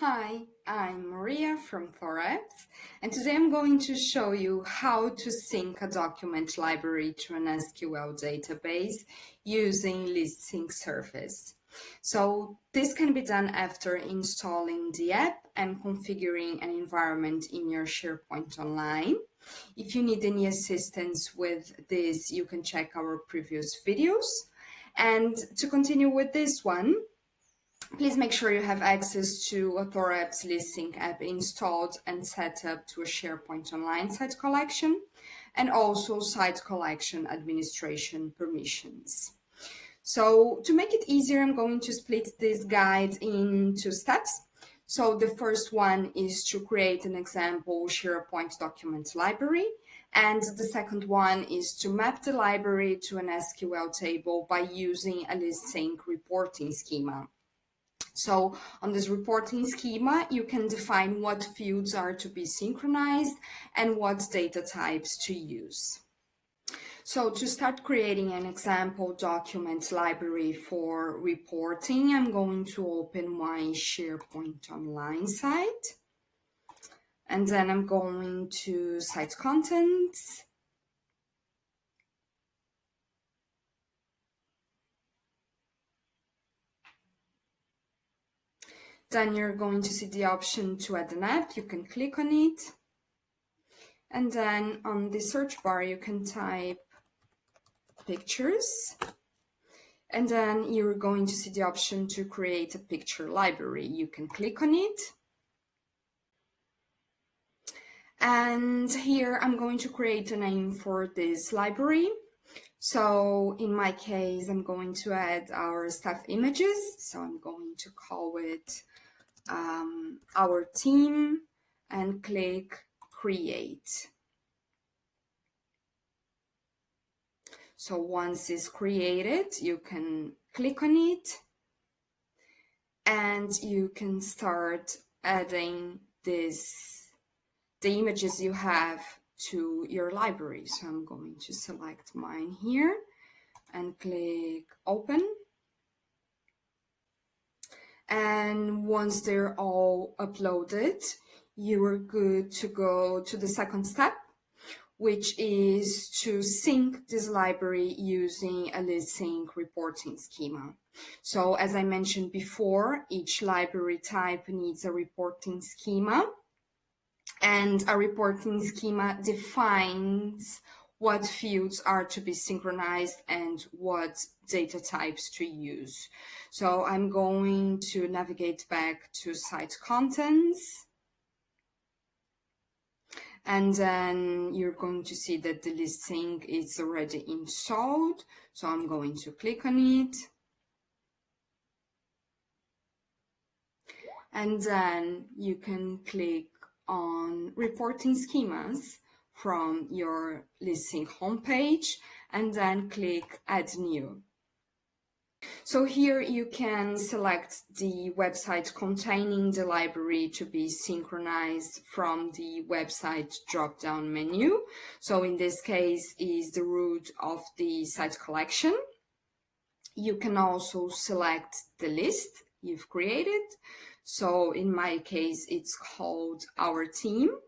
Hi, I'm Maria from ThorApps, and today I'm going to show you how to sync a document library to an SQL database using ListSync Service. So this can be done after installing the app and configuring an environment in your SharePoint Online. If you need any assistance with this, you can check our previous videos. And to continue with this one, please make sure you have access to a ThorApps ListSync app installed and set up to a SharePoint Online site collection, and also site collection administration permissions. So to make it easier, I'm going to split this guide in two steps. So the first one is to create an example SharePoint document library, and the second one is to map the library to an SQL table by using a ListSync reporting schema. So on this reporting schema, you can define what fields are to be synchronized and what data types to use. So to start creating an example document library for reporting, I'm going to open my SharePoint Online site. And then I'm going to Site Contents. Then you're going to see the option to add an app. You can click on it. And then on the search bar, you can type pictures. And then you're going to see the option to create a picture library. You can click on it. And here I'm going to create a name for this library. So in my case, I'm going to add our staff images. So I'm going to call it our team and click create. So once it's created, you can click on it and you can start adding the images you have to your library. So I'm going to select mine here and click open. And once they're all uploaded, you are good to go to the second step, which is to sync this library using a ListSync reporting schema. So as I mentioned before, each library type needs a reporting schema, and a reporting schema defines what fields are to be synchronized and what data types to use. So I'm going to navigate back to Site Contents. And then you're going to see that the ListSync is already installed. So I'm going to click on it. And then you can click on Reporting Schemas from your ListSync homepage and then click Add New. So here you can select the website containing the library to be synchronized from the website drop-down menu. So in this case is the root of the site collection. You can also select the list you've created. So in my case, it's called Our Team.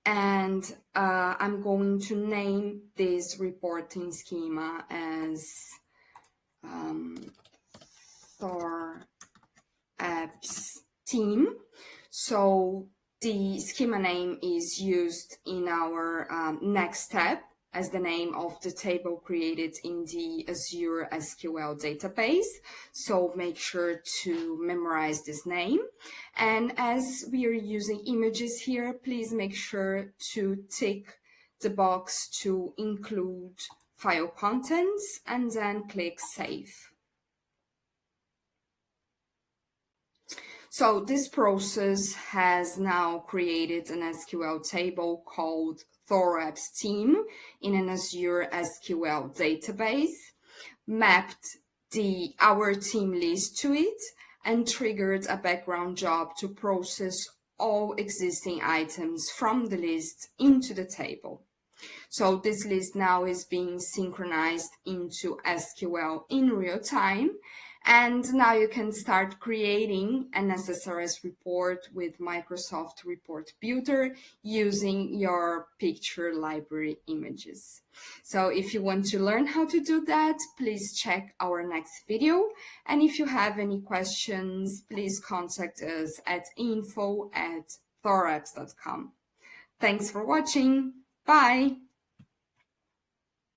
And I'm going to name this reporting schema as ThorApps Team. So the schema name is used in our next step as the name of the table created in the Azure SQL database. So make sure to memorize this name. And as we are using images here, please make sure to tick the box to include file contents and then click Save. So this process has now created an SQL table called ThorApps Team in an Azure SQL database, mapped the Our Team list to it, and triggered a background job to process all existing items from the list into the table. So this list now is being synchronized into SQL in real time, And now you can start creating an SSRS report with Microsoft Report Builder using your picture library images. So if you want to learn how to do that, please check our next video. And if you have any questions, please contact us at info@thorapps.com. Thanks for watching. Bye.